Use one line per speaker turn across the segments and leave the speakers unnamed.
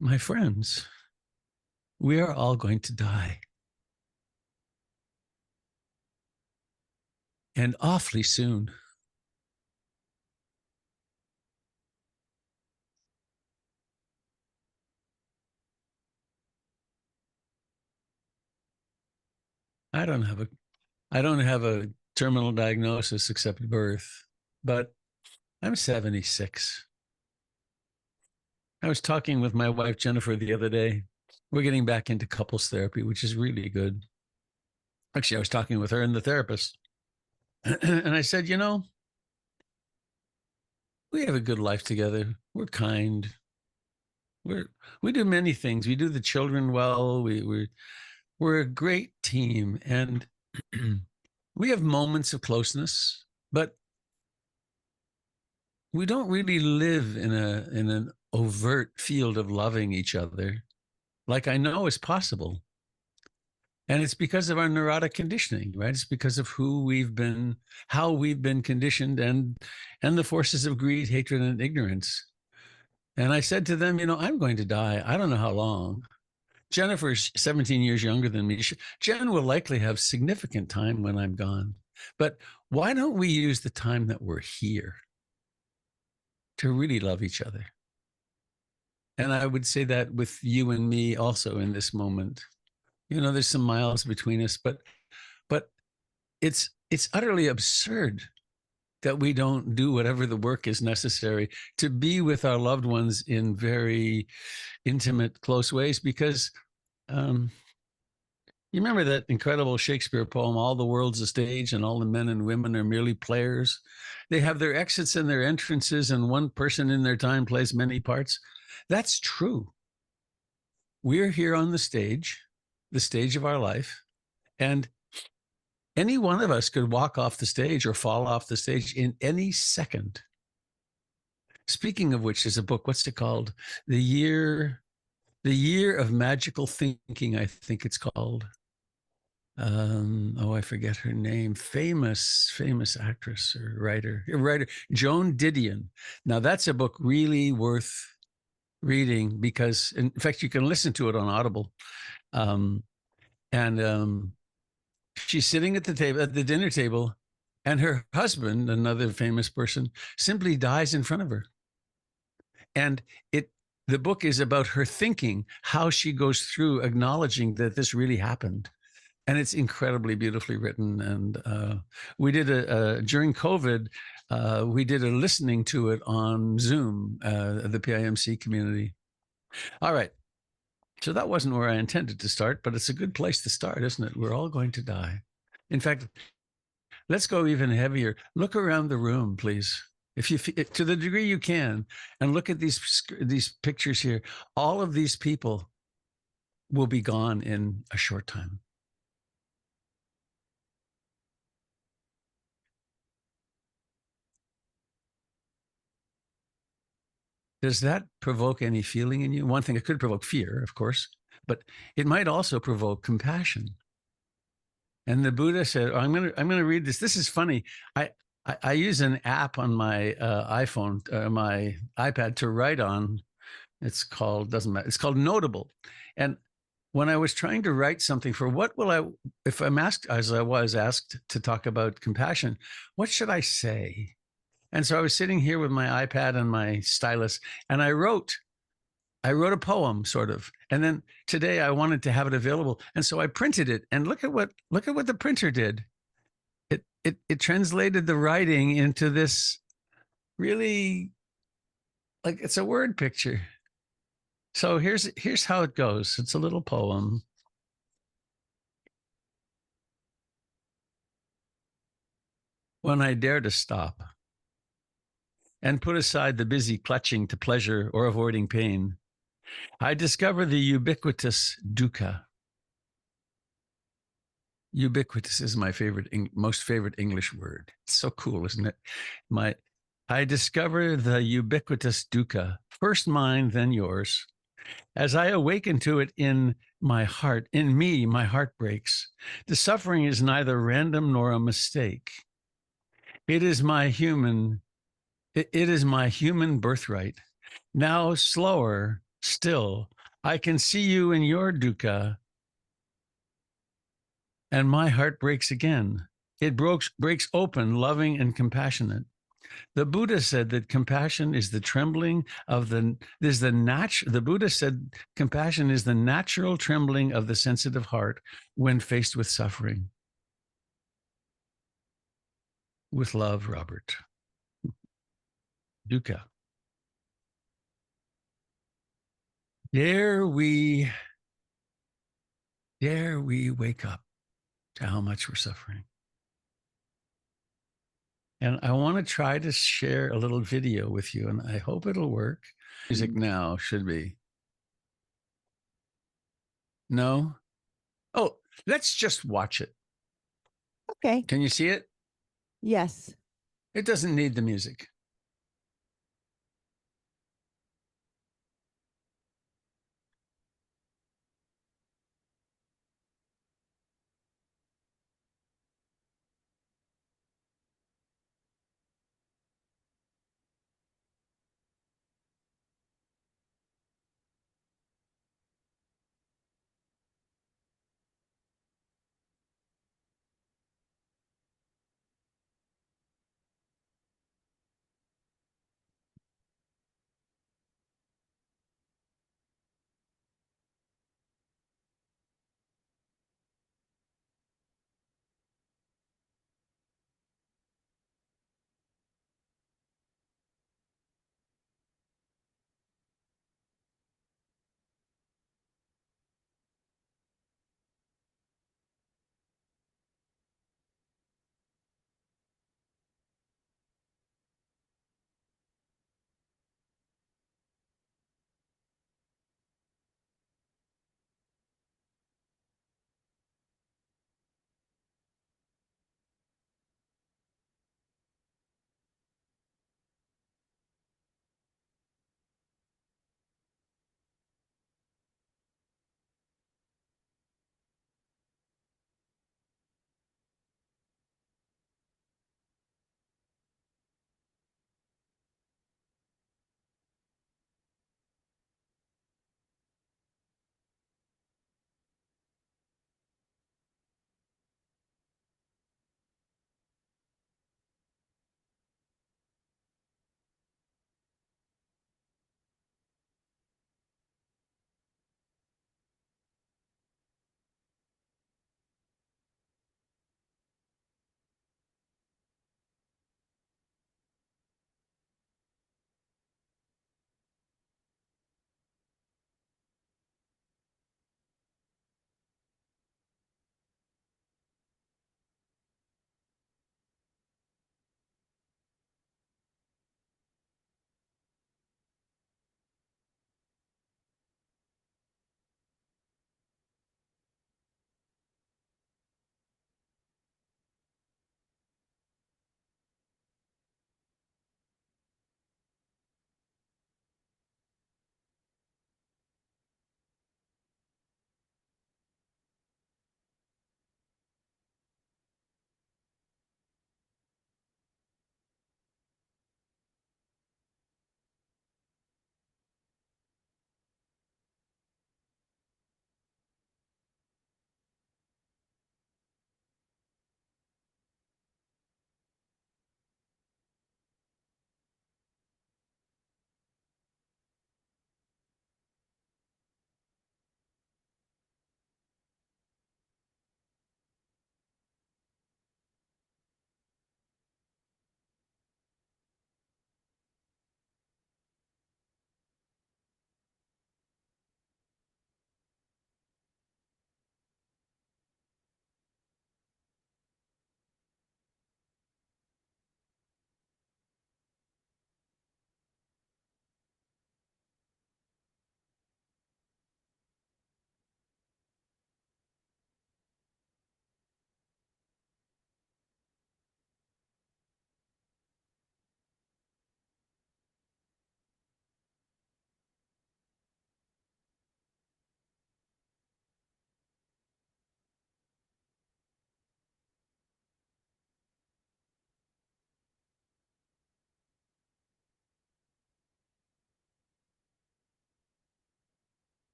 My friends, we are all going to die. And awfully soon. I don't have a I don't have a terminal diagnosis except birth, but I'm 76. I was talking with my wife Jennifer the other day. We're getting back into couples therapy, which is really good. Actually, I was talking with her and the therapist, and I said, we have a good life together. We're kind. We do many things. We do the children well. We're a great team, and we have moments of closeness, but we don't really live in an overt field of loving each other like I know is possible. And it's because of our neurotic conditioning, right? It's because of how we've been conditioned, and the forces of greed, hatred, and ignorance. And I said to them, I'm going to die. I don't know how long. Jennifer's 17 years younger than me. Jen will likely have significant time when I'm gone. But why don't we use the time that we're here to really love each other? And I would say that with you and me also in this moment. There's some miles between us, but it's utterly absurd that we don't do whatever the work is necessary to be with our loved ones in very intimate, close ways. Because you remember that incredible Shakespeare poem, "All the world's a stage and all the men and women are merely players. They have their exits and their entrances, and one person in their time plays many parts." That's true. We're here on the stage of our life, and any one of us could walk off the stage or fall off the stage in any second. Speaking of which, there's a book, what's it called? The Year of Magical Thinking, I think it's called. I forget her name. Famous actress or writer, Joan Didion. Now that's a book really worth reading, because in fact you can listen to it on Audible. She's sitting at the dinner table, and her husband, another famous person, simply dies in front of her. And the book is about her thinking, how she goes through acknowledging that this really happened. And it's incredibly beautifully written. And we did during COVID, we did a listening to it on Zoom, the PIMC community. All right. So that wasn't where I intended to start, but it's a good place to start, isn't it? We're all going to die. In fact, let's go even heavier. Look around the room, please. If you, to the degree you can, and look at these pictures here. All of these people will be gone in a short time. Does that provoke any feeling in you? One thing, it could provoke fear, of course, but it might also provoke compassion. And the Buddha said, I'm going to read this. This is funny. I use an app on my iPhone, my iPad to write on. It's called, doesn't matter. It's called Notable. And when I was trying to write something for if I'm asked, as I was asked to talk about compassion, what should I say? And so I was sitting here with my iPad and my stylus, and I wrote a poem, sort of. And then today I wanted to have it available, and so I printed it. And look at what the printer did. It translated the writing into this really, like, it's a word picture. So here's how it goes. It's a little poem. When I dare to stop and put aside the busy clutching to pleasure or avoiding pain, I discover the ubiquitous dukkha. Ubiquitous is my most favorite English word. It's so cool, isn't it? I discover the ubiquitous dukkha, first mine, then yours. As I awaken to it in my heart, my heart breaks. The suffering is neither random nor a mistake. It is my human birthright. Now slower, still, I can see you in your dukkha, and my heart breaks again. It breaks open, loving and compassionate. The Buddha said that compassion is the trembling of the Buddha said compassion is the natural trembling of the sensitive heart when faced with suffering. With love, Robert. Dukkha. Dare we wake up to how much we're suffering. And I want to try to share a little video with you, and I hope it'll work. Music now should be. No? Oh, let's just watch it.
Okay.
Can you see it?
Yes.
It doesn't need the music.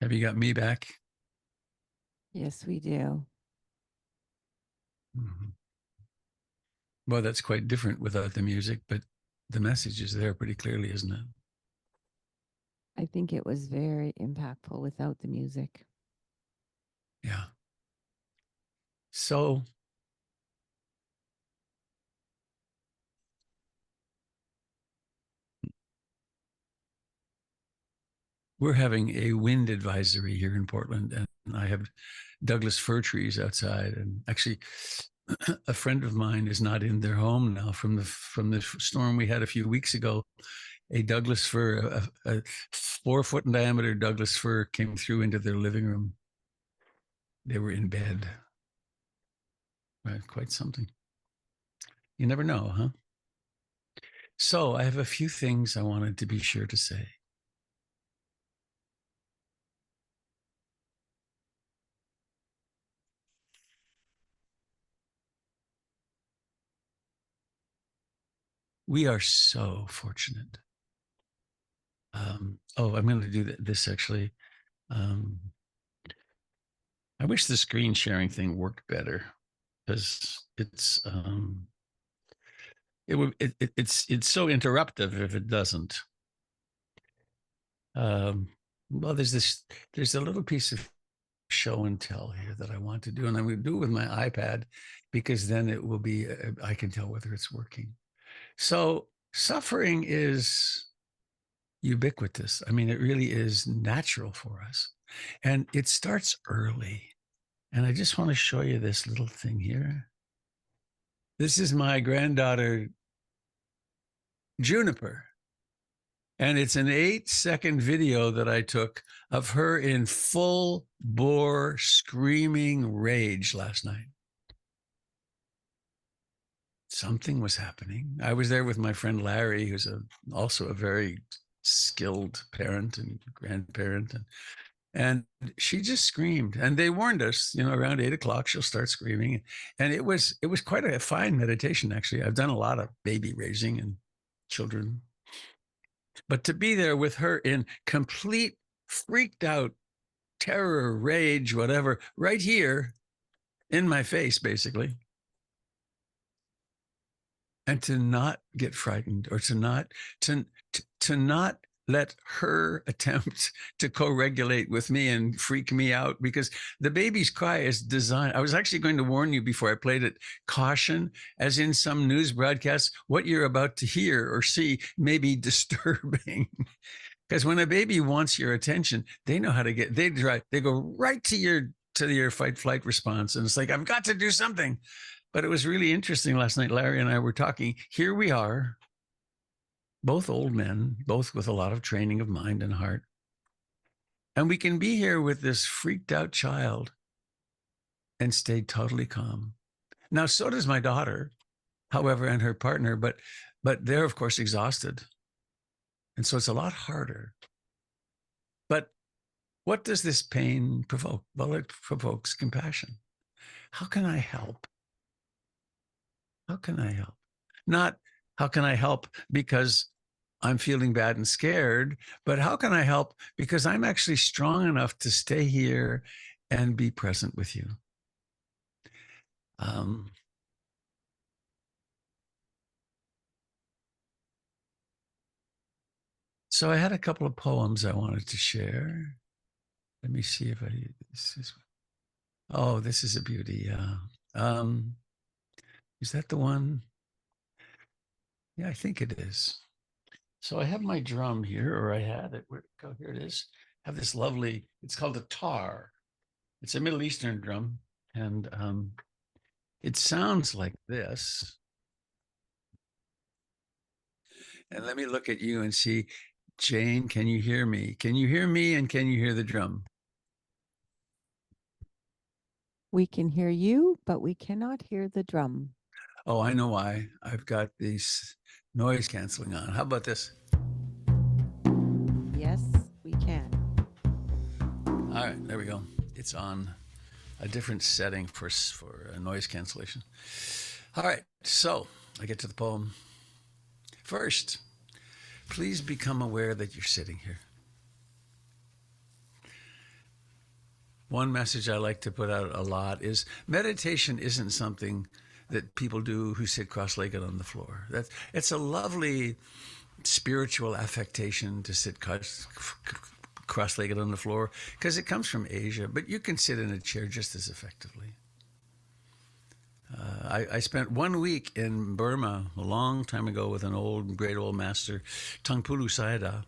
Have you got me back?
Yes, we do.
Mm-hmm. Well, that's quite different without the music, but the message is there pretty clearly, isn't it?
I think it was very impactful without the music.
Yeah. So we're having a wind advisory here in Portland, and I have Douglas fir trees outside. And actually, a friend of mine is not in their home now from the storm we had a few weeks ago. A Douglas fir, a 4-foot in diameter Douglas fir, came through into their living room. They were in bed. Right, quite something. You never know, huh? So I have a few things I wanted to be sure to say. We are so fortunate. I'm going to do this actually. I wish the screen sharing thing worked better, because it's so interruptive if it doesn't. Well, there's a little piece of show and tell here that I want to do, and I'm going to do it with my iPad, because then it will be, I can tell whether it's working. So suffering is ubiquitous. I mean, it really is natural for us, and it starts early. And I just want to show you this little thing here. This is my granddaughter, Juniper. And it's an 8-second video that I took of her in full bore screaming rage last night. Something was happening. I was there with my friend Larry, who's also a very skilled parent and grandparent. And she just screamed, and they warned us, around 8 o'clock, she'll start screaming. And it was quite a fine meditation, actually. I've done a lot of baby raising and children, but to be there with her in complete freaked out terror, rage, whatever, right here in my face, basically, and to not get frightened, or to not let her attempt to co-regulate with me and freak me out, because the baby's cry is designed. I was actually going to warn you before I played it, caution, as in some news broadcasts, what you're about to hear or see may be disturbing. Because when a baby wants your attention, they know how to they go right to your fight flight response. And it's like, I've got to do something. But it was really interesting last night. Larry and I were talking. Here we are, both old men, both with a lot of training of mind and heart. And we can be here with this freaked out child and stay totally calm. Now, so does my daughter, however, and her partner, but they're, of course, exhausted. And so it's a lot harder. But what does this pain provoke? Well, it provokes compassion. How can I help? How can I help? Not how can I help because I'm feeling bad and scared, but how can I help because I'm actually strong enough to stay here and be present with you. So I had a couple of poems I wanted to share. Let me see if this is a beauty. Yeah. Is that the one? Yeah, I think it is. So I have my drum here, or I had it. Where'd it go? Here it is. I have this lovely, it's called a tar. It's a Middle Eastern drum. And it sounds like this. And let me look at you and see, Jane, can you hear me? Can you hear me, and can you hear the drum?
We can hear you, but we cannot hear the drum.
Oh, I know why. I've got these noise canceling on. How about this?
Yes, we can.
All right, there we go. It's on a different setting for noise cancellation. All right, so I get to the poem. First, please become aware that you're sitting here. one message I like to put out a lot is meditation isn't something that people do who sit cross-legged on the floor. It's a lovely spiritual affectation to sit cross-legged on the floor because it comes from Asia, but you can sit in a chair just as effectively. I spent 1 week in Burma a long time ago with an great old master, Taungpulu Sayadaw.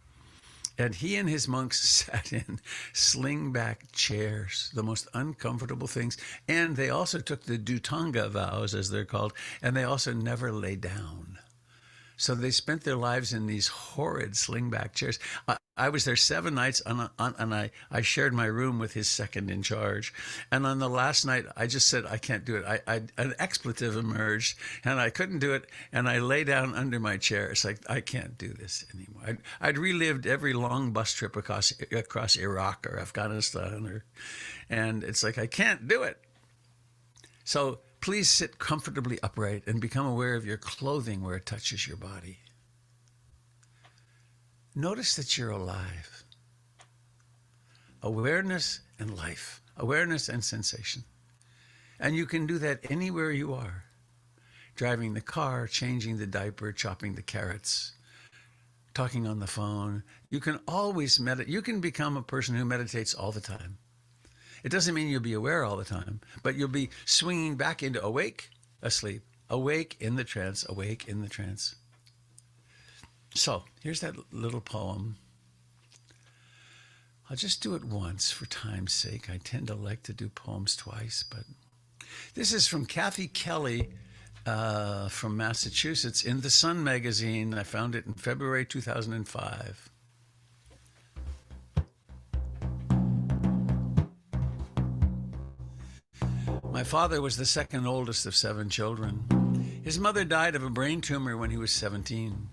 And he and his monks sat in sling-back chairs, the most uncomfortable things. And they also took the Dhutanga vows, as they're called, and they also never lay down. So they spent their lives in these horrid sling-back chairs. I was there 7 nights, and I shared my room with his second in charge. And on the last night, I just said, I can't do it. An expletive emerged, and I couldn't do it, and I lay down under my chair. It's like, I can't do this anymore. I'd relived every long bus trip across Iraq or Afghanistan, and it's like, I can't do it. So please sit comfortably upright and become aware of your clothing where it touches your body. Notice that you're alive. Awareness and life, awareness and sensation. And you can do that anywhere you are. Driving the car, changing the diaper, chopping the carrots, talking on the phone. You can always meditate. You can become a person who meditates all the time. It doesn't mean you'll be aware all the time, but you'll be swinging back into awake, asleep, awake in the trance, awake in the trance. So here's that little poem. I'll just do it once for time's sake. I tend to like to do poems twice, but this is from Kathy Kelly from Massachusetts in The Sun magazine. I found it in February 2005. My father was the second oldest of 7 children. His mother died of a brain tumor when he was 17.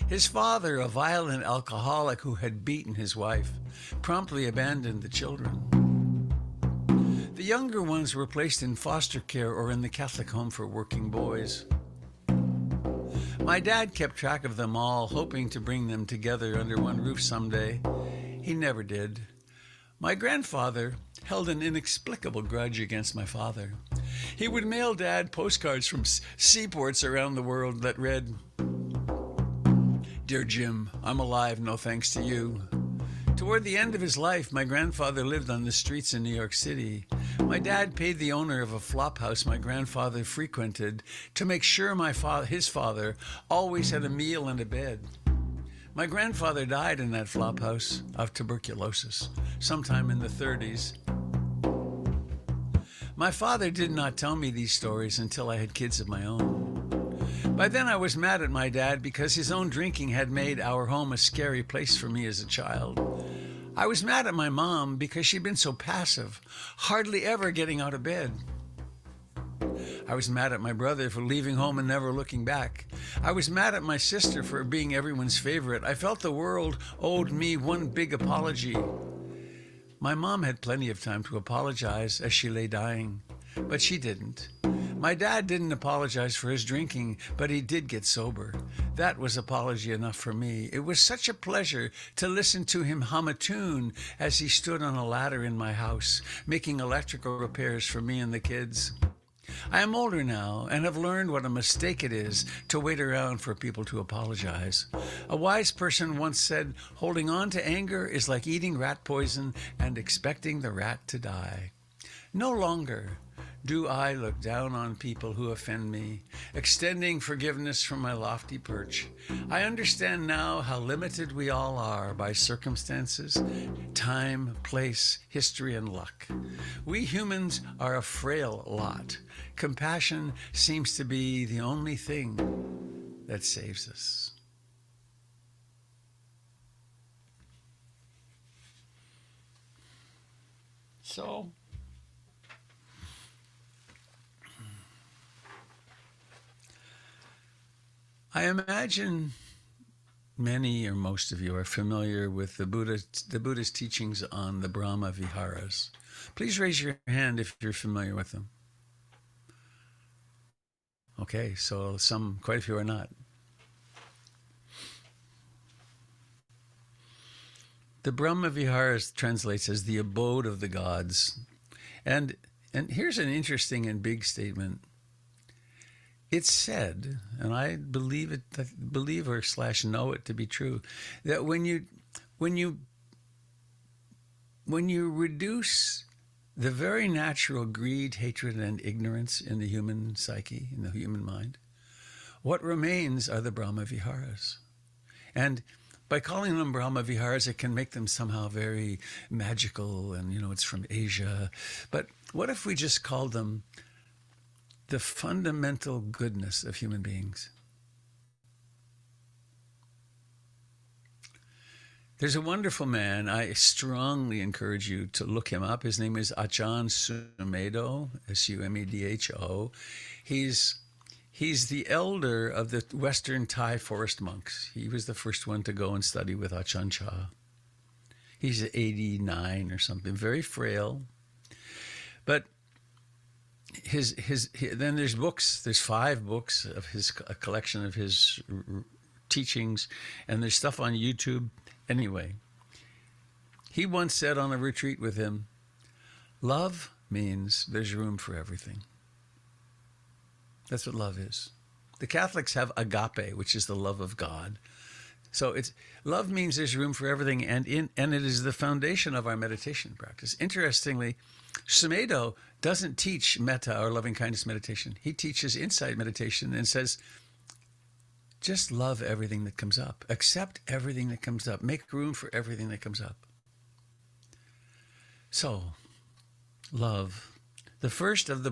His father, a violent alcoholic who had beaten his wife, promptly abandoned the children. The younger ones were placed in foster care or in the Catholic home for working boys. My dad kept track of them all, hoping to bring them together under one roof someday. He never did. My grandfather held an inexplicable grudge against my father. He would mail Dad postcards from seaports around the world that read, "Dear Jim, I'm alive, no thanks to you." Toward the end of his life, my grandfather lived on the streets in New York City. My dad paid the owner of a flop house my grandfather frequented to make sure his father always had a meal and a bed. My grandfather died in that flop house of tuberculosis sometime in the 30s. My father did not tell me these stories until I had kids of my own. By then I was mad at my dad because his own drinking had made our home a scary place for me as a child. I was mad at my mom because she'd been so passive, hardly ever getting out of bed. I was mad at my brother for leaving home and never looking back. I was mad at my sister for being everyone's favorite. I felt the world owed me one big apology. My mom had plenty of time to apologize as she lay dying, but she didn't. My dad didn't apologize for his drinking, but he did get sober. That was apology enough for me. It was such a pleasure to listen to him hum a tune as he stood on a ladder in my house, making electrical repairs for me and the kids. I am older now and have learned what a mistake it is to wait around for people to apologize. A wise person once said, holding on to anger is like eating rat poison and expecting the rat to die. No longer do I look down on people who offend me, extending forgiveness from my lofty perch. I understand now how limited we all are by circumstances, time, place, history, and luck. We humans are a frail lot. Compassion seems to be the only thing that saves us. So, I imagine many or most of you are familiar with the Buddhist teachings on the Brahmavihāras. Please raise your hand if you're familiar with them. Okay, so quite a few are not. The Brahmavihārā translates as the abode of the gods. And here's an interesting and big statement. It's said, and I believe or / know it to be true, that when you reduce the very natural greed, hatred, and ignorance in the human psyche, in the human mind, what remains are the Brahmavihārās. And by calling them Brahmavihārās, it can make them somehow very magical and, it's from Asia. But what if we just called them the fundamental goodness of human beings? There's a wonderful man. I strongly encourage you to look him up. His name is Ajahn Sumedho, Sumedho. He's the elder of the Western Thai forest monks. He was the first one to go and study with Ajahn Chah. He's 89 or something, very frail. But then there's books. There's 5 books of a collection of his teachings, and there's stuff on YouTube. Anyway, he once said on a retreat with him, love means there's room for everything. That's what love is. The Catholics have agape, which is the love of God. So love means there's room for everything, and it is the foundation of our meditation practice. Interestingly, Sumedho doesn't teach metta or loving kindness meditation. He teaches insight meditation and says, just love everything that comes up. Accept everything that comes up. Make room for everything that comes up. So, love. The first of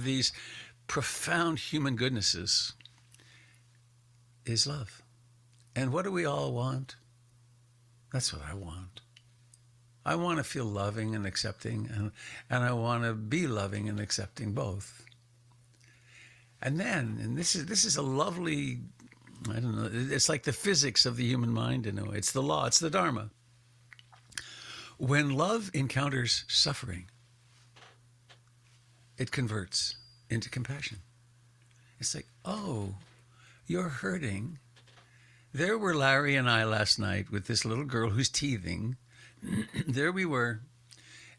these profound human goodnesses is love. And what do we all want? That's what I want. I want to feel loving and accepting, and I want to be loving and accepting both. And this is a lovely, I don't know, it's like the physics of the human mind in a way. It's the law, it's the Dharma. When love encounters suffering, it converts into compassion. It's like, oh, you're hurting. There were Larry and I last night with this little girl who's teething. There we were.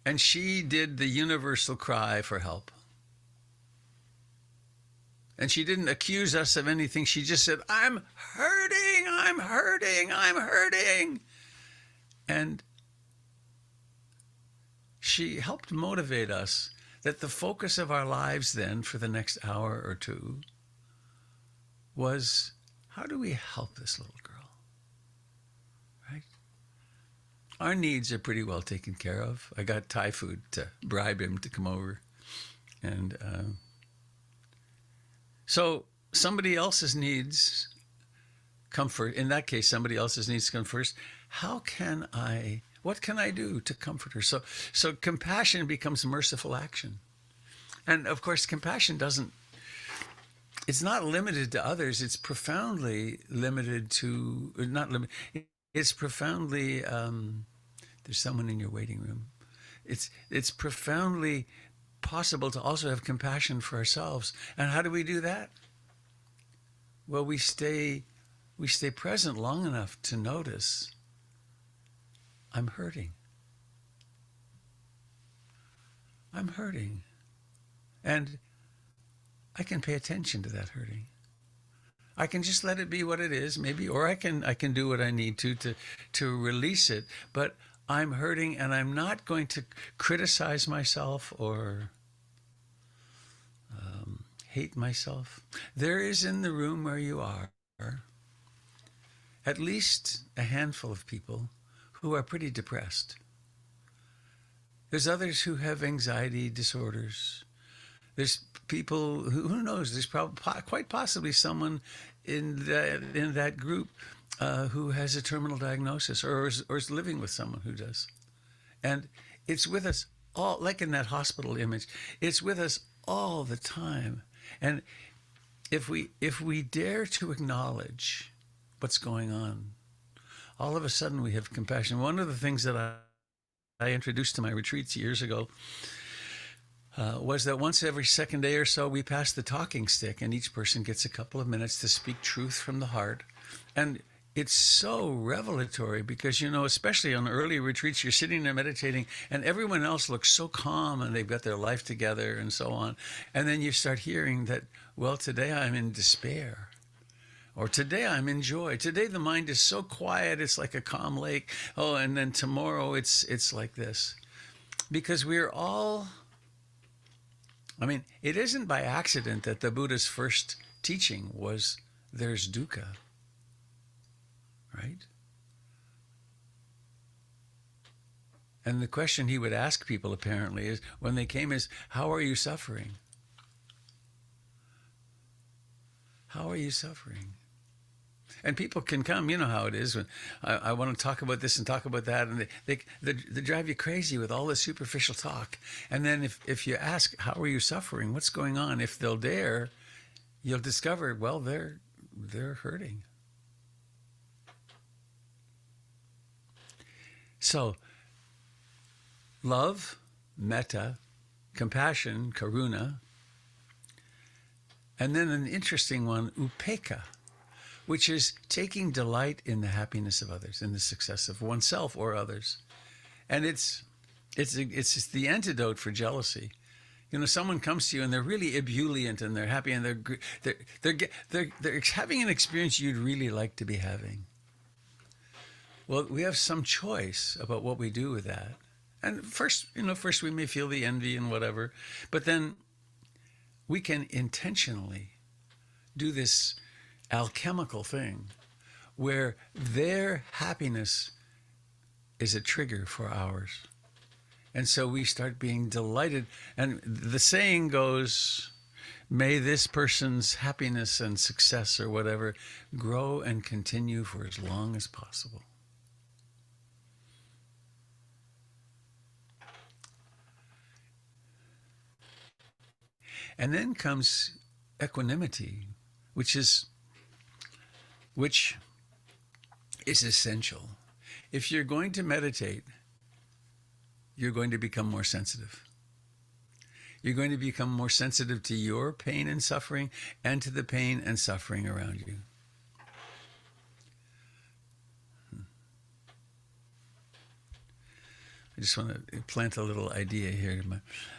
And she did the universal cry for help. And she didn't accuse us of anything. She just said, I'm hurting, I'm hurting, I'm hurting. And she helped motivate us that the focus of our lives then for the next hour or two was, how do we help this little girl? Right? Our needs are pretty well taken care of. I got Thai food to bribe him to come over. And so somebody else's needs come first. In that case, somebody else's needs come first. What can I do to comfort her? So compassion becomes merciful action. And of course, compassion it's not limited to others. It's profoundly limited to, it's profoundly, there's someone in your waiting room. It's profoundly possible to also have compassion for ourselves. And how do we do that? Well, we stay present long enough to notice, I'm hurting. I'm hurting. And I can pay attention to that hurting. I can just let it be what it is, maybe, or I can do what I need to release it. But I'm hurting, and I'm not going to criticize myself or hate myself. There is in the room where you are at least a handful of people who are pretty depressed. There's others who have anxiety disorders. There's people who knows, there's probably quite possibly someone in that group who has a terminal diagnosis or is living with someone who does. And it's with us all, like in that hospital image, it's with us all the time. And if we dare to acknowledge what's going on, all of a sudden we have compassion. One of the things that I introduced to my retreats years ago was that once every second day or so, we pass the talking stick, and each person gets a couple of minutes to speak truth from the heart. And it's so revelatory because, you know, especially on early retreats, you're sitting there meditating and everyone else looks so calm and they've got their life together and so on. And then you start hearing that, well, today I'm in despair. Or today I'm in joy. Today the mind is so quiet, it's like a calm lake. Oh, and then tomorrow it's like this. Because we're all, I mean, it isn't by accident that the Buddha's first teaching was there's dukkha. Right? And the question he would ask people apparently is, when they came, is, how are you suffering? How are you suffering? And people can come, you know how it is when I want to talk about this and talk about that, and they drive you crazy with all this superficial talk. And then if you ask, how are you suffering? What's going on? If they'll dare, you'll discover, well, they're hurting. So, love, metta, compassion, karuna, and then an interesting one, upekkhā, which is taking delight in the happiness of others, in the success of oneself or others. And it's the antidote for jealousy. You know, someone comes to you and they're really ebullient and they're happy and they're having an experience you'd really like to be having. Well, we have some choice about what we do with that. And first we may feel the envy and whatever, but then we can intentionally do this alchemical thing where their happiness is a trigger for ours. And so we start being delighted. And the saying goes, may this person's happiness and success or whatever grow and continue for as long as possible. And then comes equanimity, which is essential. If you're going to meditate, you're going to become more sensitive. You're going to become more sensitive to your pain and suffering and to the pain and suffering around you. I just want to plant a little idea here.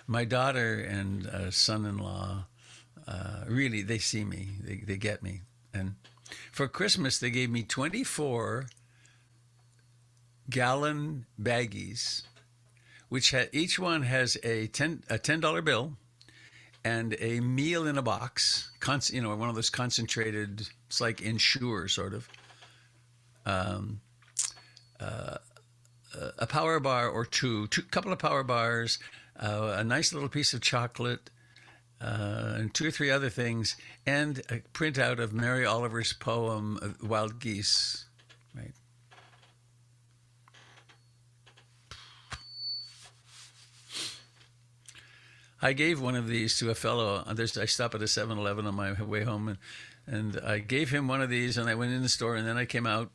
My daughter and son-in-law, really, they see me. They get me. And for Christmas, they gave me 24 gallon baggies, which each one has a $10 bill and a meal in a box, one of those concentrated, it's like Ensure sort of, a power bar or two couple of power bars, a nice little piece of chocolate, and 2 or 3 other things, and a printout of Mary Oliver's poem, Wild Geese, right? I gave one of these to a fellow. I stopped at a 7-Eleven on my way home, and I gave him one of these, and I went in the store, and then I came out,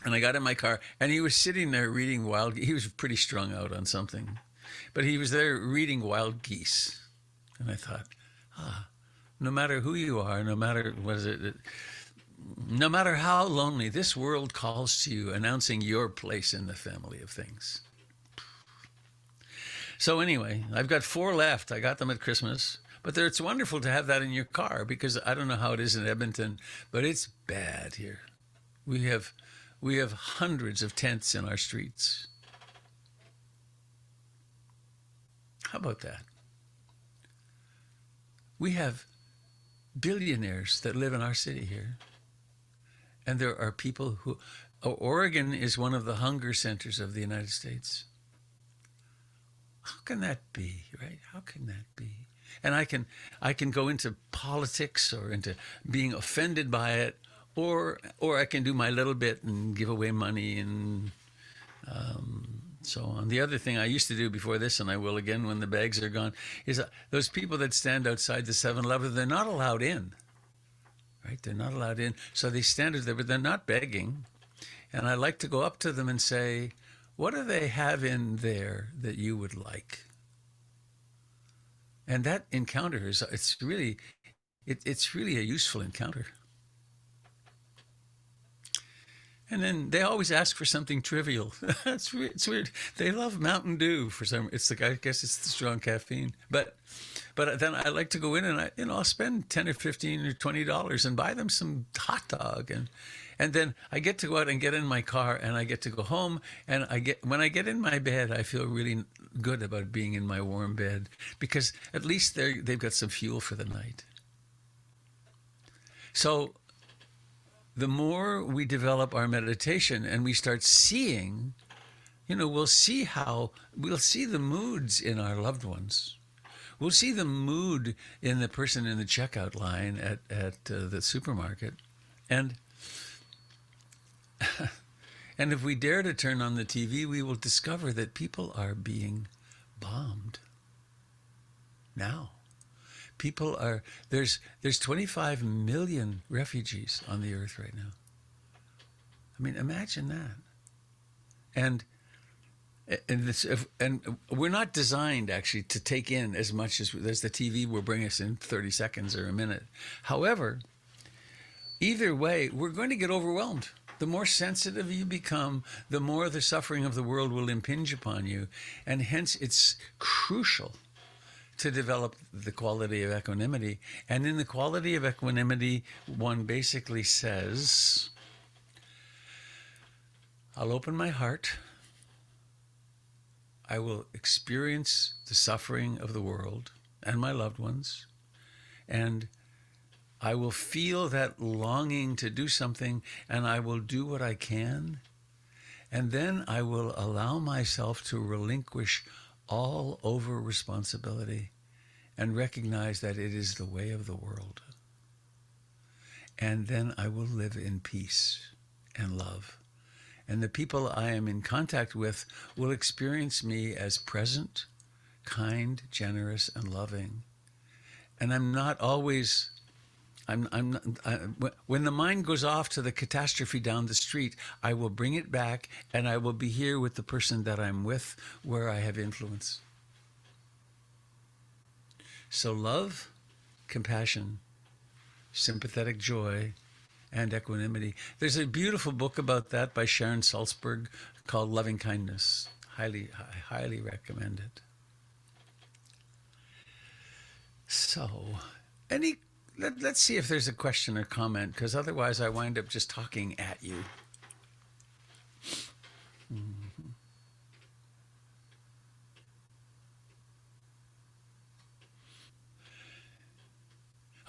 and I got in my car, and he was sitting there reading he was pretty strung out on something, but he was there reading Wild Geese. And I thought, no matter who you are, no matter no matter how lonely, this world calls to you, announcing your place in the family of things. So anyway, I've got 4 left. I got them at Christmas. But it's wonderful to have that in your car, because I don't know how it is in Edmonton, but it's bad here. We have hundreds of tents in our streets. How about that? We have billionaires that live in our city here. And there are people who... Oregon is one of the hunger centers of the United States. How can that be, right? How can that be? And I can go into politics or into being offended by it, or I can do my little bit and give away money and so on. The other thing I used to do before this, and I will again when the bags are gone, is those people that stand outside the 7-Eleven, they're not allowed in, right? They're not allowed in. So they stand there, but they're not begging. And I like to go up to them and say, what do they have in there that you would like? And that encounter it's really a useful encounter. And then they always ask for something trivial. It's weird. They love Mountain Dew for some. It's like, I guess it's the strong caffeine. But then I like to go in and I'll spend $10 or $15 or $20 and buy them some hot dog, and then I get to go out and get in my car and I get to go home, and when I get in my bed, I feel really good about being in my warm bed, because at least they've got some fuel for the night. So the more we develop our meditation and we start seeing, we'll see the moods in our loved ones. We'll see the mood in the person in the checkout line at the supermarket. And and if we dare to turn on the TV, we will discover that people are being bombed now. There's 25 million refugees on the earth right now. I mean, imagine that. And we're not designed actually to take in as much as the TV will bring us in 30 seconds or a minute. However, either way, we're going to get overwhelmed. The more sensitive you become, the more the suffering of the world will impinge upon you. And hence, it's crucial to develop the quality of equanimity. And in the quality of equanimity, one basically says, I'll open my heart. I will experience the suffering of the world and my loved ones, and I will feel that longing to do something, and I will do what I can, and then I will allow myself to relinquish all over responsibility and recognize that it is the way of the world. And then I will live in peace and love. And the people I am in contact with will experience me as present, kind, generous, and loving. And I'm not always, when the mind goes off to the catastrophe down the street, I will bring it back, and I will be here with the person that I'm with, where I have influence. So love, compassion, sympathetic joy, and equanimity. There's a beautiful book about that by Sharon Salzberg called Loving Kindness. I highly recommend it. So, let's see if there's a question or comment, because otherwise I wind up just talking at you.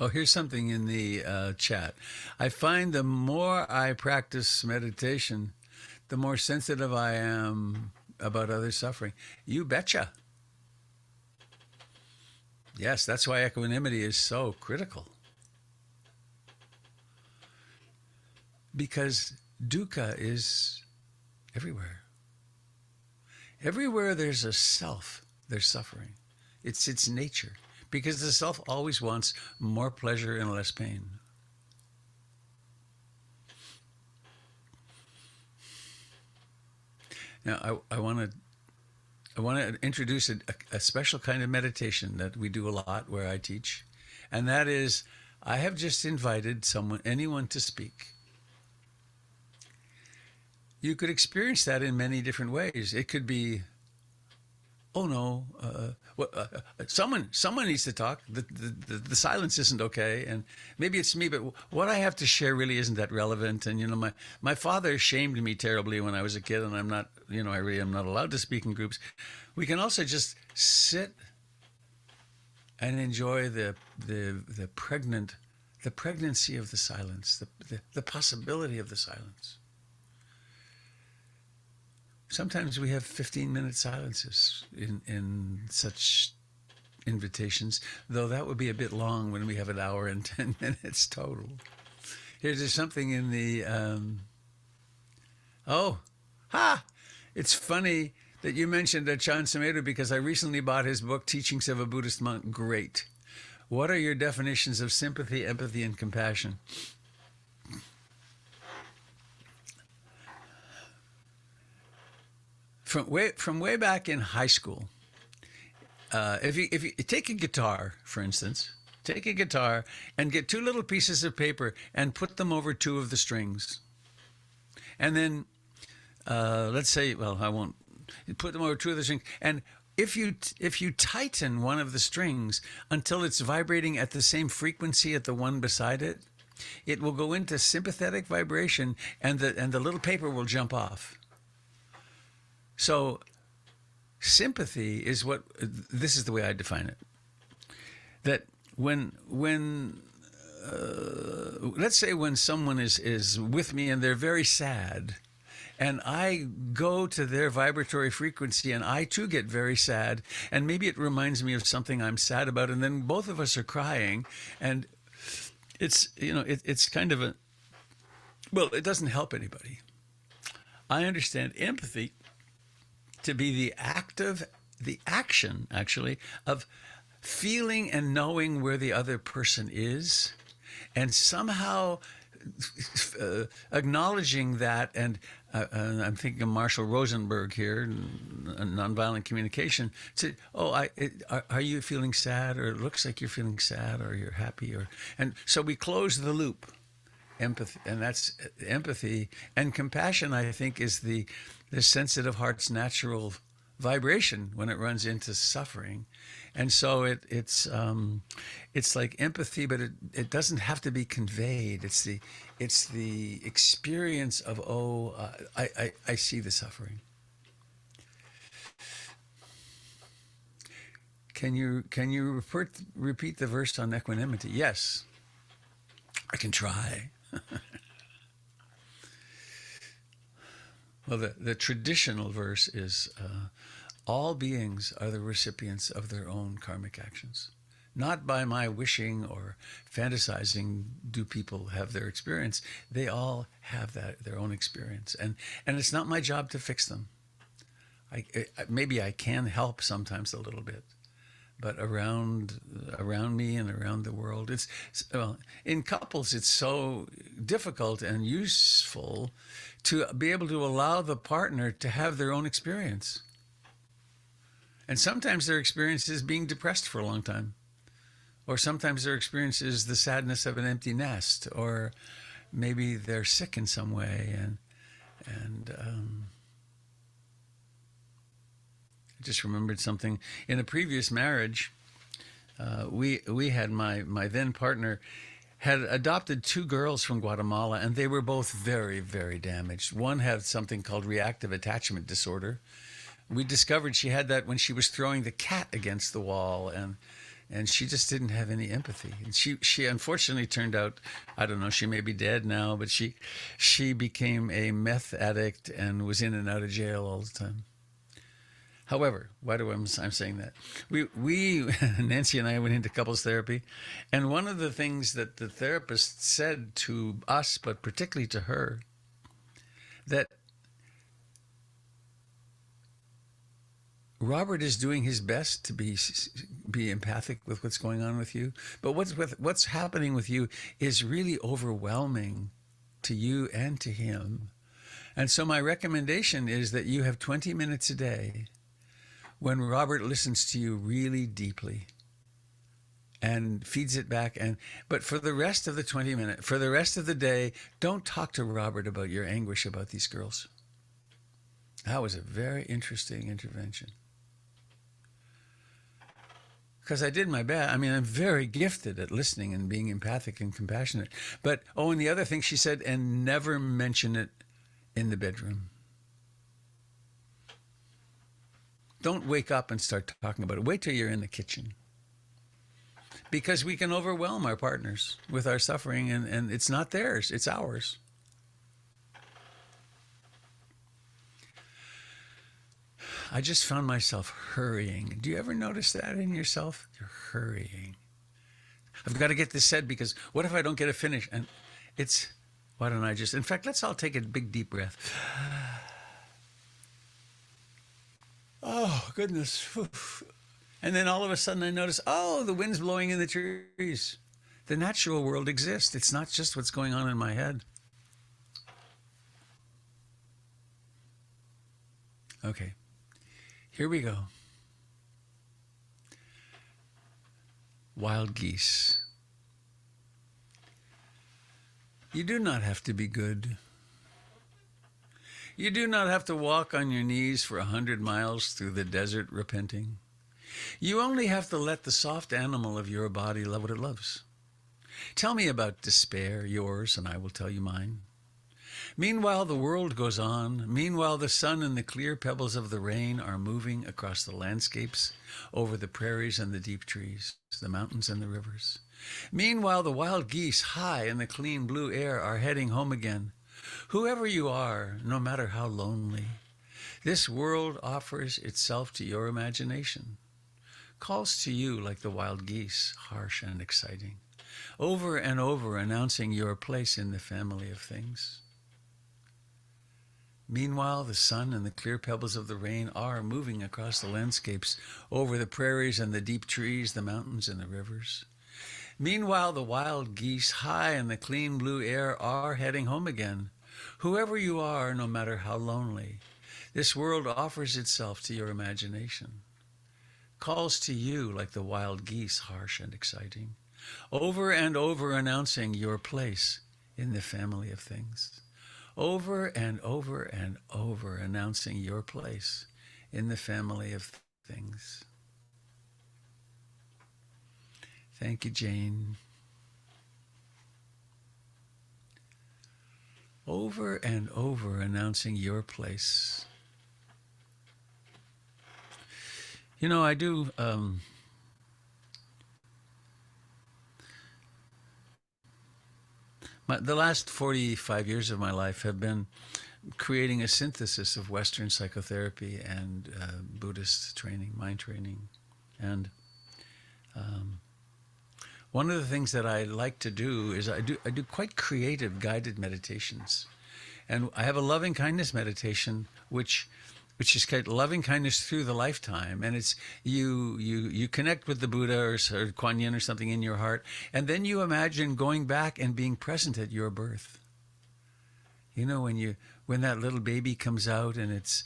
Oh, here's something in the chat. I find the more I practice meditation, the more sensitive I am about others' suffering. You betcha. Yes, that's why equanimity is so critical. Because dukkha is everywhere. Everywhere there's a self, there's suffering. It's its nature. Because the self always wants more pleasure and less pain. Now, I want to introduce a special kind of meditation that we do a lot where I teach, and that is, I have just invited anyone to speak. You could experience that in many different ways. It could be, oh no, someone needs to talk. The silence isn't okay, and maybe it's me, but what I have to share really isn't that relevant. And my father shamed me terribly when I was a kid, and I'm not, I really am not allowed to speak in groups. We can also just sit and enjoy the pregnancy of the silence, the possibility of the silence. Sometimes we have 15-minute silences in such invitations, though that would be a bit long when we have an hour and 10 minutes total. Here's something in the, it's funny that you mentioned Ajahn Sumedho, because I recently bought his book, Teachings of a Buddhist Monk. Great. What are your definitions of sympathy, empathy, and compassion? From way back in high school, if you take a guitar, for instance, take a guitar and get two little pieces of paper and put them over two of the strings. And then let's say, well, I won't put them over two other strings. And if you tighten one of the strings until it's vibrating at the same frequency at the one beside it, it will go into sympathetic vibration, and the little paper will jump off. So sympathy is what, this is the way I define it. That when let's say when someone is with me and they're very sad, and I go to their vibratory frequency and I too get very sad, and maybe it reminds me of something I'm sad about, and then both of us are crying, and it's, you know, it's kind of a, well, it doesn't help anybody. I understand empathy to be the action actually of feeling and knowing where the other person is, and somehow acknowledging that. And I'm thinking of Marshall Rosenberg here, nonviolent communication. To, are you feeling sad? Or it looks like you're feeling sad, or you're happy, and so we close the loop. Empathy, and that's empathy. And compassion, I think, is the sensitive heart's natural vibration when it runs into suffering. And so it's like empathy, but it doesn't have to be conveyed. It's the experience of, I see the suffering. Can you repeat the verse on equanimity? Yes, I can try. Well, the traditional verse is, all beings are the recipients of their own karmic actions. Not by my wishing or fantasizing do people have their experience. They all have their own experience. And it's not my job to fix them. Maybe I can help sometimes a little bit. But around me and around the world, well, in couples, it's so difficult and useful to be able to allow the partner to have their own experience. And sometimes their experience is being depressed for a long time. Or sometimes their experience is the sadness of an empty nest, or maybe they're sick in some way. And I just remembered something. In a previous marriage, we had my then partner had adopted two girls from Guatemala, and they were both very, very damaged. One had something called reactive attachment disorder. We discovered she had that when she was throwing the cat against the wall, and she just didn't have any empathy. And she unfortunately turned out, I don't know, she may be dead now, but she became a meth addict and was in and out of jail all the time. However, I'm saying that? We Nancy and I went into couples therapy, and one of the things that the therapist said to us, but particularly to her, that Robert is doing his best to be empathic with what's going on with you, but what's happening with you is really overwhelming to you and to him. And so my recommendation is that you have 20 minutes a day when Robert listens to you really deeply and feeds it back. But for the rest of the 20 minutes, for the rest of the day, don't talk to Robert about your anguish about these girls. That was a very interesting intervention. Because I did my best. I mean, I'm very gifted at listening and being empathic and compassionate. But, and the other thing she said, and never mention it in the bedroom. Don't wake up and start talking about it. Wait till you're in the kitchen. Because we can overwhelm our partners with our suffering, and it's not theirs, it's ours. I just found myself hurrying. Do you ever notice that in yourself? You're hurrying. I've got to get this said, because what if I don't get it finished? And why don't I just, in fact, let's all take a big deep breath. Oh, goodness. And then all of a sudden I notice, the wind's blowing in the trees. The natural world exists. It's not just what's going on in my head. Okay, here we go. Wild geese. You do not have to be good. You do not have to walk on your knees for 100 miles through the desert repenting. You only have to let the soft animal of your body love what it loves. Tell me about despair, yours, and I will tell you mine. Meanwhile, the world goes on. Meanwhile, the sun and the clear pebbles of the rain are moving across the landscapes, over the prairies and the deep trees, the mountains and the rivers. Meanwhile, the wild geese, high in the clean blue air, are heading home again. Whoever you are, no matter how lonely, this world offers itself to your imagination, calls to you like the wild geese, harsh and exciting, over and over announcing your place in the family of things. Meanwhile, the sun and the clear pebbles of the rain are moving across the landscapes, over the prairies and the deep trees, the mountains and the rivers. Meanwhile, the wild geese, high in the clean blue air, are heading home again. Whoever you are, no matter how lonely, this world offers itself to your imagination, calls to you like the wild geese, harsh and exciting, over and over announcing your place in the family of things. Over and over and over announcing your place in the family of things. Thank you, Jane. Over and over announcing your place. You know, I do the last 45 years of my life have been creating a synthesis of Western psychotherapy and Buddhist training, mind training. And one of the things that I like to do is I do quite creative guided meditations. And I have a loving kindness meditation, which is kind of loving kindness through the lifetime. And it's you connect with the Buddha or Kuan Yin or something in your heart, and then you imagine going back and being present at your birth. You know, when that little baby comes out and it's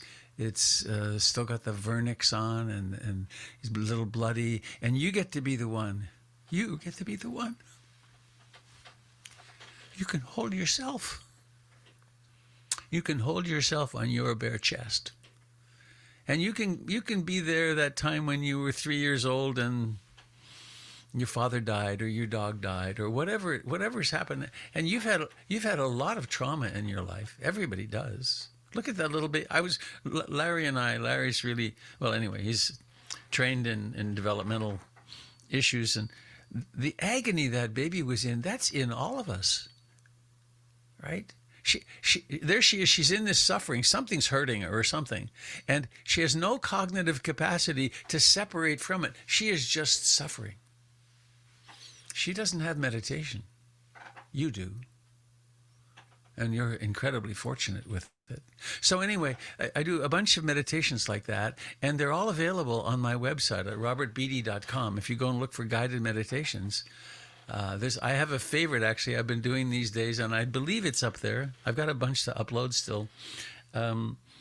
still got the vernix on and it's a little bloody, and you get to be the one. You get to be the one. You can hold yourself. You can hold yourself on your bare chest. And you can be there that time when you were 3 years old and your father died or your dog died or whatever's happened. And you've had a lot of trauma in your life. Everybody does. Look at that little baby. Larry's really, well, anyway, he's trained in developmental issues, and the agony that baby was in, that's in all of us, right? There she is, she's in this suffering, something's hurting her or something, and she has no cognitive capacity to separate from it. She is just suffering. She doesn't have meditation. You do. And you're incredibly fortunate with it. So anyway, I do a bunch of meditations like that, and they're all available on my website at robertbeatty.com. If you go and look for guided meditations, I have a favorite, actually, I've been doing these days, and I believe it's up there. I've got a bunch to upload still.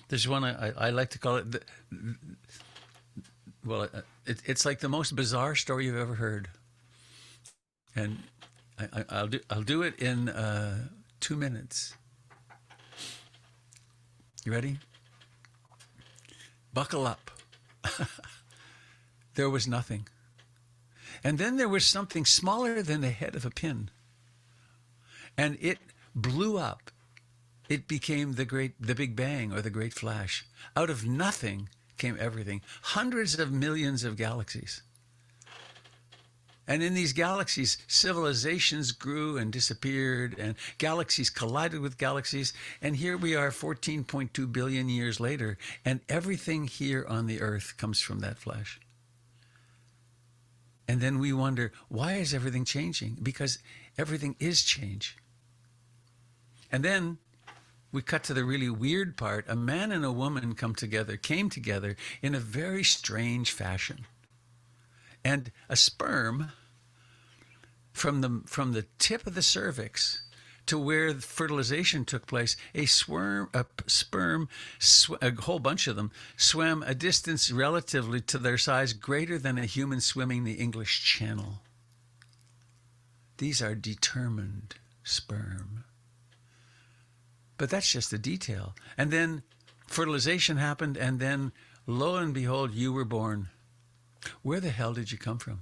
There's one I like to call it, it's like the most bizarre story you've ever heard. And I'll do it in 2 minutes. You ready? Buckle up. There was nothing. And then there was something smaller than the head of a pin. And it blew up. It became the Big Bang, or the Great Flash. Out of nothing came everything. Hundreds of millions of galaxies. And in these galaxies, civilizations grew and disappeared, and galaxies collided with galaxies. And here we are 14.2 billion years later, and everything here on the earth comes from that flash. And then we wonder, why is everything changing? Because everything is change. And then we cut to the really weird part. A man and a woman came together in a very strange fashion. And a sperm from the tip of the cervix to where fertilization took place, a sperm, a whole bunch of them, swam a distance relatively to their size greater than a human swimming the English Channel. These are determined sperm. But that's just a detail. And then fertilization happened, and then lo and behold, you were born. Where the hell did you come from?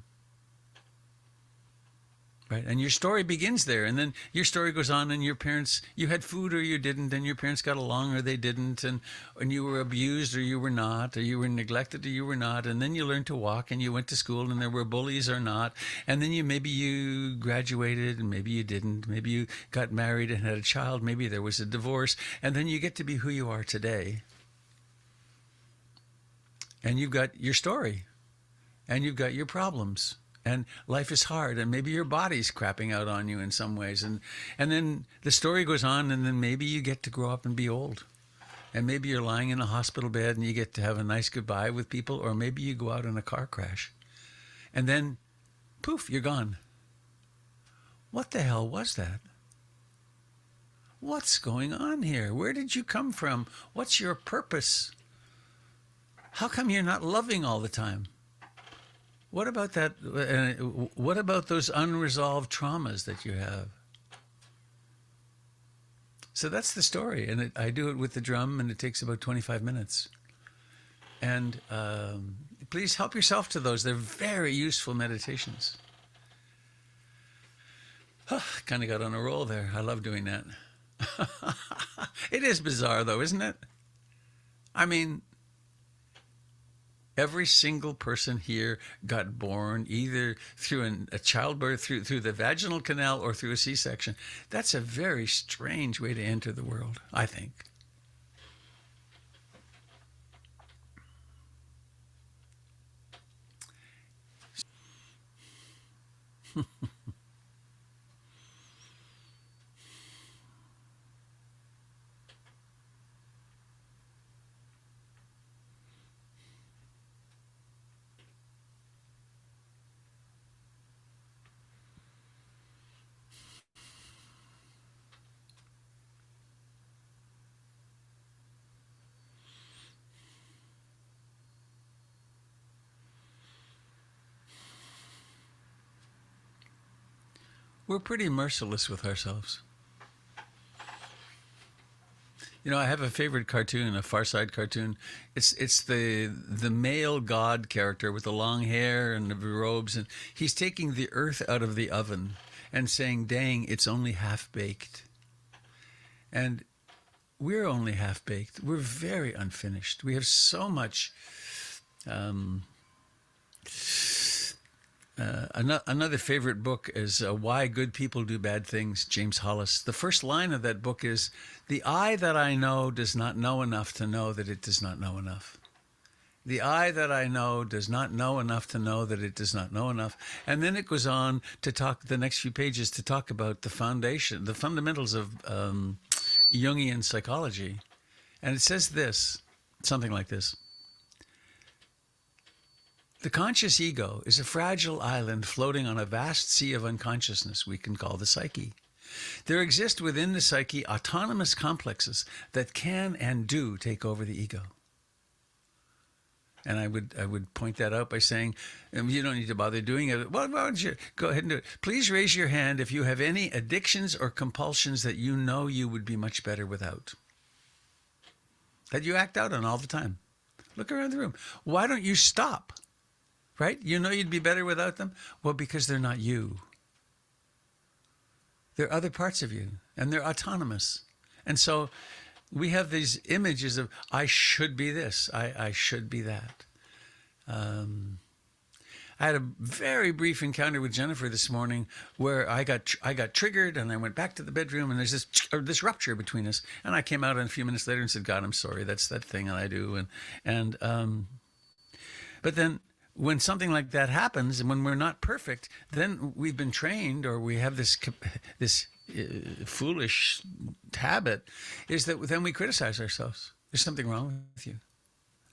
Right? And your story begins there, and then your story goes on, and your parents, you had food or you didn't, and your parents got along or they didn't, and you were abused or you were not, or you were neglected or you were not, and then you learned to walk and you went to school and there were bullies or not, and then maybe you graduated and maybe you didn't, maybe you got married and had a child, maybe there was a divorce, and then you get to be who you are today. And you've got your story, and you've got your problems. And life is hard, and maybe your body's crapping out on you in some ways. And then the story goes on, and then maybe you get to grow up and be old. And maybe you're lying in a hospital bed and you get to have a nice goodbye with people, or maybe you go out in a car crash. And then, poof, you're gone. What the hell was that? What's going on here? Where did you come from? What's your purpose? How come you're not loving all the time? What about that? What about those unresolved traumas that you have? So that's the story, and I do it with the drum, and it takes about 25 minutes. And please help yourself to those. They're very useful meditations. Kind of got on a roll there. I love doing that. It is bizarre, though, isn't it? I mean, every single person here got born either through a childbirth, through the vaginal canal, or through a C-section. That's a very strange way to enter the world, I think. We're pretty merciless with ourselves. You know, I have a favorite cartoon, a Far Side cartoon. It's the male god character with the long hair and the robes, and he's taking the earth out of the oven and saying, "Dang, it's only half baked." And we're only half baked. We're very unfinished. We have so much. Another favorite book is Why Good People Do Bad Things, James Hollis. The first line of that book is, "The eye that I know does not know enough to know that it does not know enough. The eye that I know does not know enough to know that it does not know enough." And then it goes on to talk, the next few pages, to talk about the foundation, the fundamentals of Jungian psychology. And it says this, something like this: "The conscious ego is a fragile island floating on a vast sea of unconsciousness we can call the psyche. There exist within the psyche autonomous complexes that can and do take over the ego." And I would point that out by saying, you don't need to bother doing it. Well, why don't you go ahead and do it? Please raise your hand if you have any addictions or compulsions that you know you would be much better without, that you act out on all the time. Look around the room. Why don't you stop? Right? You know you'd be better without them? Well, because they're not you. They're other parts of you, and they're autonomous. And so we have these images of, I should be this, I should be that. I had a very brief encounter with Jennifer this morning where I got triggered, and I went back to the bedroom, and there's this rupture between us. And I came out a few minutes later and said, "God, I'm sorry. That's that thing that I do." But then, when something like that happens, and when we're not perfect, then we've been trained, or we have this foolish habit, is that then we criticize ourselves. There's something wrong with you.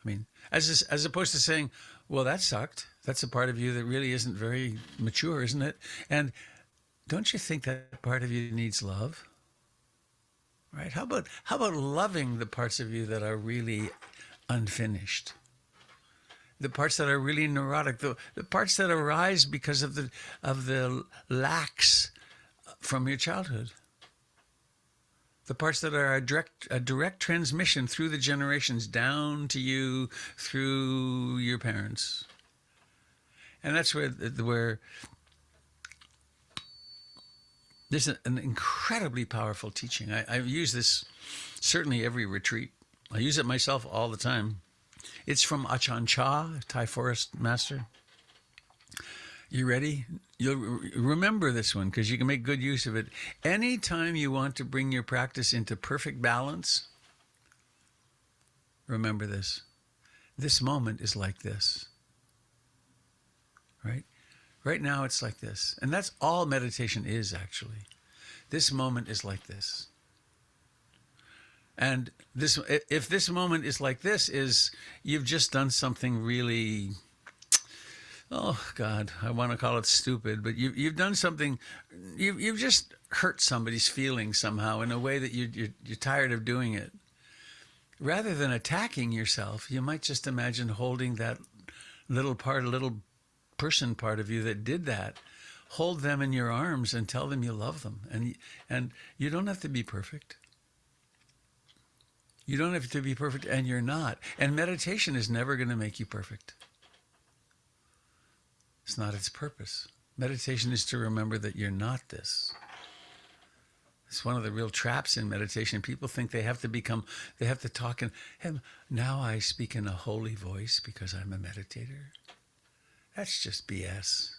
I mean, as opposed to saying, "Well, that sucked. That's a part of you that really isn't very mature, isn't it? And don't you think that part of you needs love?" Right? How about loving the parts of you that are really unfinished? The parts that are really neurotic, the parts that arise because of the lacks from your childhood. The parts that are a direct transmission through the generations down to you through your parents. And that's where there's an incredibly powerful teaching. I use this certainly every retreat. I use it myself all the time. It's from Ajahn Chah, Thai forest master. You ready? You'll remember this one because you can make good use of it. Anytime you want to bring your practice into perfect balance, remember this. This moment is like this. Right? Right now it's like this. And that's all meditation is, actually. This moment is like this. And this, if this moment is like this, is you've just done something really, oh God, I want to call it stupid, but you've done something, you've just hurt somebody's feelings somehow in a way that you're tired of doing it. Rather than attacking yourself, you might just imagine holding that little person part of you that did that. Hold them in your arms and tell them you love them. And you don't have to be perfect. You don't have to be perfect, and you're not. And meditation is never going to make you perfect. It's not its purpose. Meditation is to remember that you're not this. It's one of the real traps in meditation. People think they have to talk in, now I speak in a holy voice because I'm a meditator. That's just BS.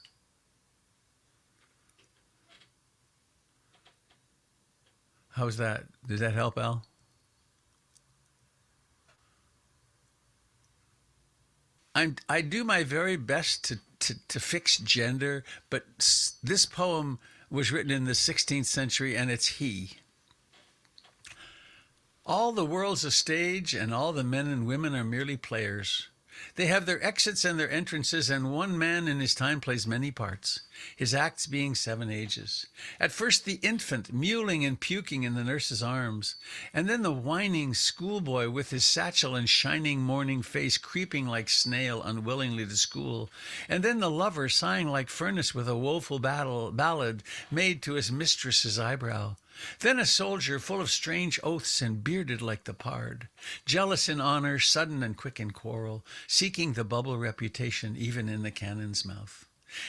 How's that? Does that help, Al? I do my very best to fix gender, but this poem was written in the 16th century, and it's he. All the world's a stage, and all the men and women are merely players. They have their exits and their entrances, and one man in his time plays many parts, his acts being 7 ages. At first the infant, mewling and puking in the nurse's arms, and then the whining schoolboy with his satchel and shining morning face creeping like snail unwillingly to school, and then the lover sighing like furnace with a woeful ballad made to his mistress's eyebrow. Then a soldier full of strange oaths and bearded like the pard, jealous in honor, sudden and quick in quarrel, seeking the bubble reputation even in the cannon's mouth.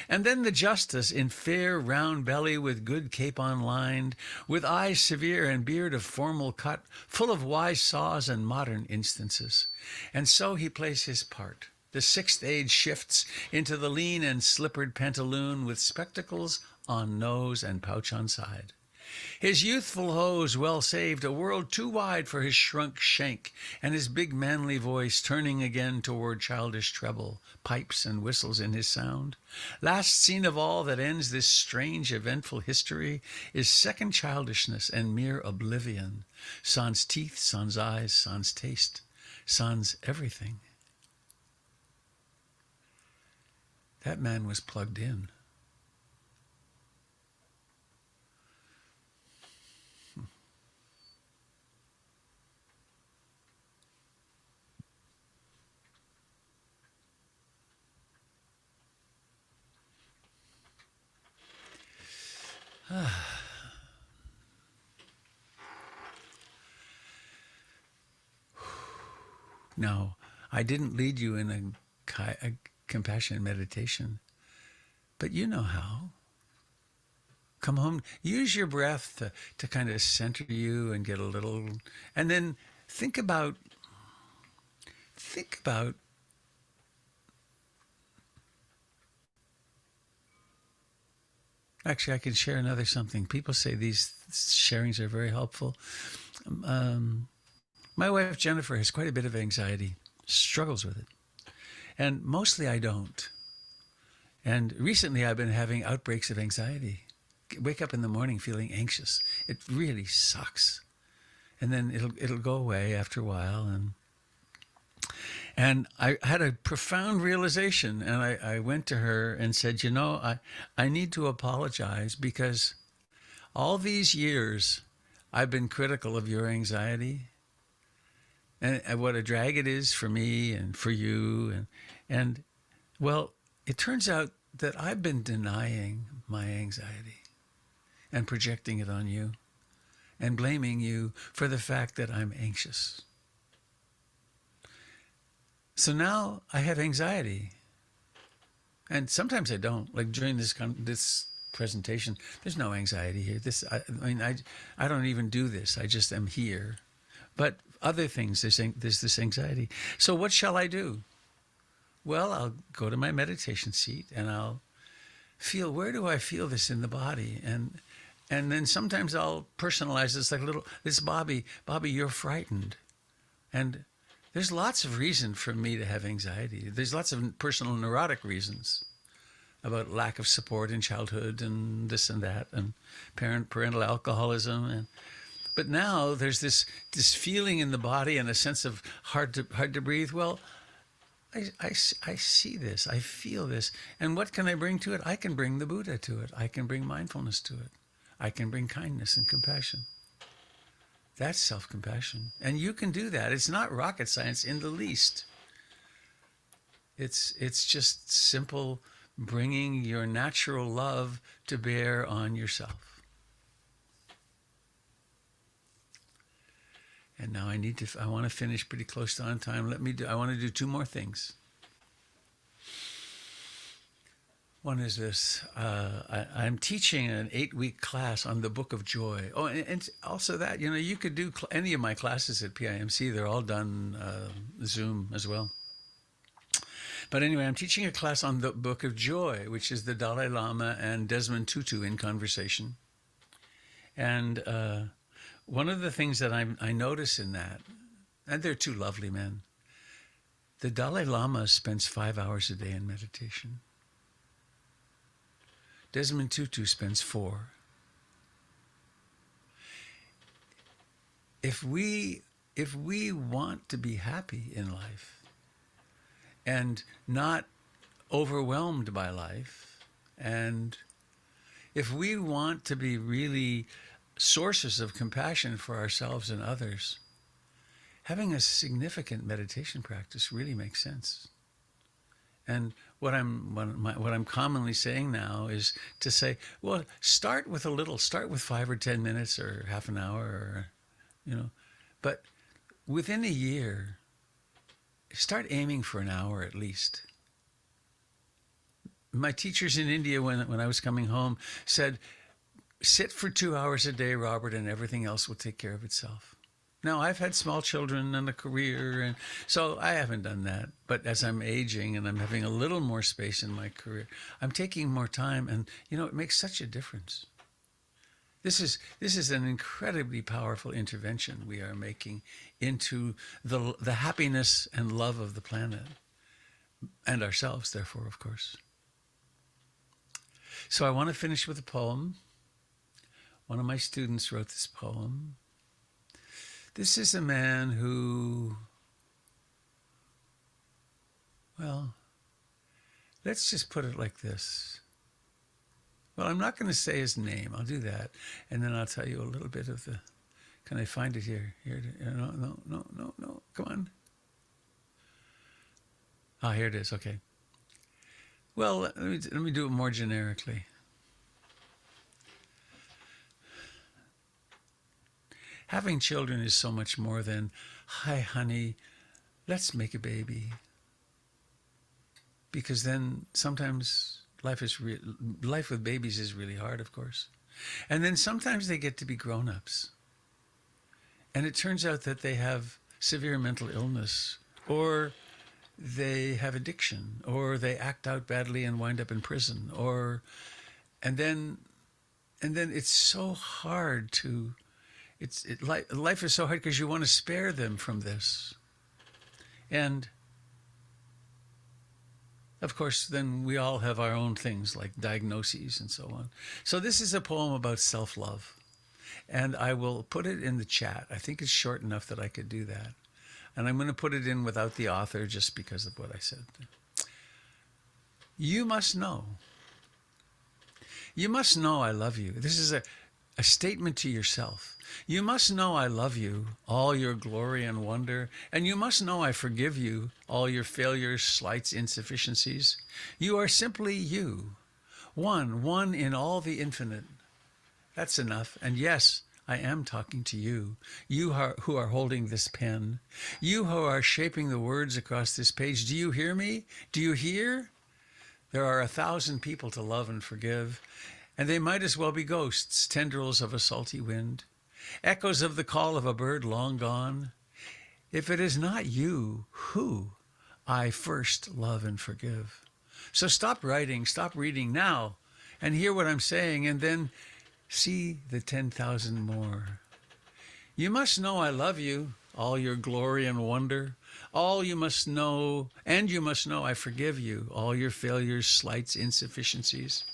And then the justice in fair round belly with good capon lined, with eyes severe and beard of formal cut, full of wise saws and modern instances. And so he plays his part. The 6th age shifts into the lean and slippered pantaloon with spectacles on nose and pouch on side. His youthful hose well saved, a world too wide for his shrunk shank, and his big manly voice turning again toward childish treble, pipes and whistles in his sound. Last scene of all that ends this strange eventful history is second childishness and mere oblivion. Sans teeth, sans eyes, sans taste, sans everything. That man was plugged in. Now, I didn't lead you in a compassionate meditation, but you know how. Come home, use your breath to kind of center you and get a little, and then think about actually, I can share another something. People say these sharings are very helpful. My wife, Jennifer, has quite a bit of anxiety, struggles with it. And mostly I don't. And recently I've been having outbreaks of anxiety. Wake up in the morning feeling anxious. It really sucks. And then it'll go away after a while. And I had a profound realization, and I went to her and said, you know, I need to apologize because all these years I've been critical of your anxiety and what a drag it is for me and for you. And well, it turns out that I've been denying my anxiety and projecting it on you. and blaming you for the fact that I'm anxious. So now I have anxiety. And sometimes I don't. Like during this presentation, there's no anxiety here. I don't even do this. I just am here. But other things, there's this anxiety. So what shall I do? Well, I'll go to my meditation seat and I'll feel, where do I feel this in the body? And then sometimes I'll personalize this like this Bobby, you're frightened. And there's lots of reason for me to have anxiety. There's lots of personal neurotic reasons about lack of support in childhood and this and that and parental alcoholism. But now there's this feeling in the body and a sense of hard to breathe. Well, I see this, I feel this. And what can I bring to it? I can bring the Buddha to it. I can bring mindfulness to it. I can bring kindness and compassion. That's self-compassion. And you can do that. It's not rocket science in the least. It's just simple bringing your natural love to bear on yourself. And now I want to finish pretty close to on time. I want to do 2 more things. One is this. I'm teaching an 8-week class on the Book of Joy. Oh, and also that, you could do any of my classes at PIMC. They're all done Zoom as well. But anyway, I'm teaching a class on the Book of Joy, which is the Dalai Lama and Desmond Tutu in conversation. And one of the things that I notice in that, and they're 2 lovely men, the Dalai Lama spends 5 hours a day in meditation. Desmond Tutu spends 4. If we want to be happy in life and not overwhelmed by life, and if we want to be really sources of compassion for ourselves and others, having a significant meditation practice really makes sense. And what I'm commonly saying now is to say, well, start with 5 or 10 minutes or half an hour, or, but within a year, start aiming for an hour at least. My teachers in India, when I was coming home, said, sit for 2 hours a day, Robert, and everything else will take care of itself. Now, I've had small children and a career, and so I haven't done that. But as I'm aging and I'm having a little more space in my career, I'm taking more time, and, it makes such a difference. This is an incredibly powerful intervention we are making into the happiness and love of the planet, and ourselves, therefore, of course. So I want to finish with a poem. One of my students wrote this poem. This is a man who, well, let's just put it like this. Well, I'm not going to say his name. I'll do that. And then I'll tell you a little bit of can I find it here? No. Come on. Ah, here it is. Okay. Well, let me do it more generically. Having children is so much more than, hi, honey, let's make a baby. Because then sometimes life with babies is really hard, of course. And then sometimes they get to be grown-ups. And it turns out that they have severe mental illness, or they have addiction, or they act out badly and wind up in prison, and then it's so hard to... life is so hard because you want to spare them from this. And of course, then we all have our own things like diagnoses and so on. So this is a poem about self-love. And I will put it in the chat. I think it's short enough that I could do that. And I'm going to put it in without the author just because of what I said. You must know. You must know I love you. This is a statement to yourself. You must know I love you, all your glory and wonder, and you must know I forgive you, all your failures, slights, insufficiencies. You are simply you, one in all the infinite. That's enough. And yes, I am talking to you. You who are holding this pen. You who are shaping the words across this page. Do you hear me? Do you hear? There are 1,000 people to love and forgive, and they might as well be ghosts, tendrils of a salty wind, echoes of the call of a bird long gone. If it is not you, who I first love and forgive. So stop writing, stop reading now, and hear what I'm saying, and then see the 10,000 more. You must know I love you, all your glory and wonder. All you must know, and you must know I forgive you, all your failures, slights, insufficiencies.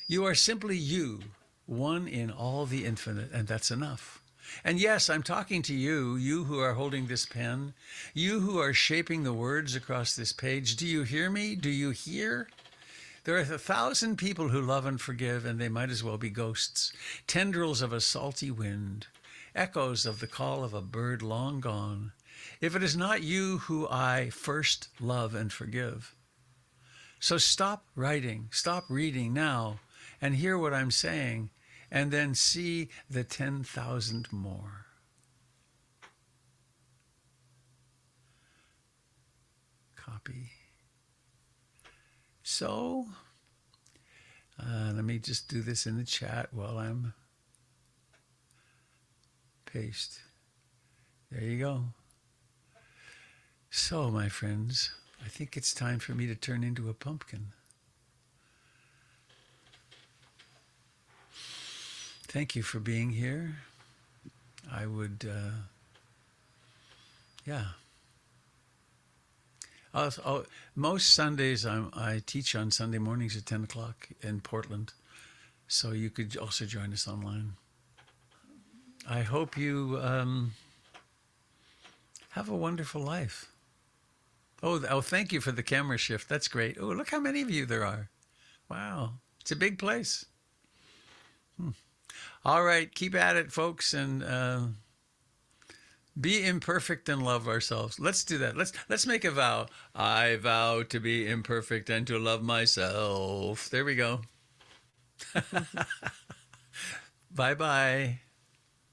You are simply you, one in all the infinite, and that's enough. And yes, I'm talking to you, you who are holding this pen, you who are shaping the words across this page. Do you hear me? Do you hear? There are 1,000 people who love and forgive, and they might as well be ghosts, tendrils of a salty wind, echoes of the call of a bird long gone. If it is not you who I first love and forgive. So stop writing, stop reading now, and hear what I'm saying, and then see the 10,000 more. Copy. So, let me just do this in the chat while I'm paste. There you go. So, my friends, I think it's time for me to turn into a pumpkin. Thank you for being here. I would, yeah. Most Sundays I teach on Sunday mornings at 10 o'clock in Portland, so you could also join us online. I hope you have a wonderful life. Oh, thank you for the camera shift. That's great. Oh, look how many of you there are. Wow, it's a big place. All right, keep at it, folks, and be imperfect and love ourselves. Let's do that. Let's make a vow. I vow to be imperfect and to love myself. There we go. Bye-bye.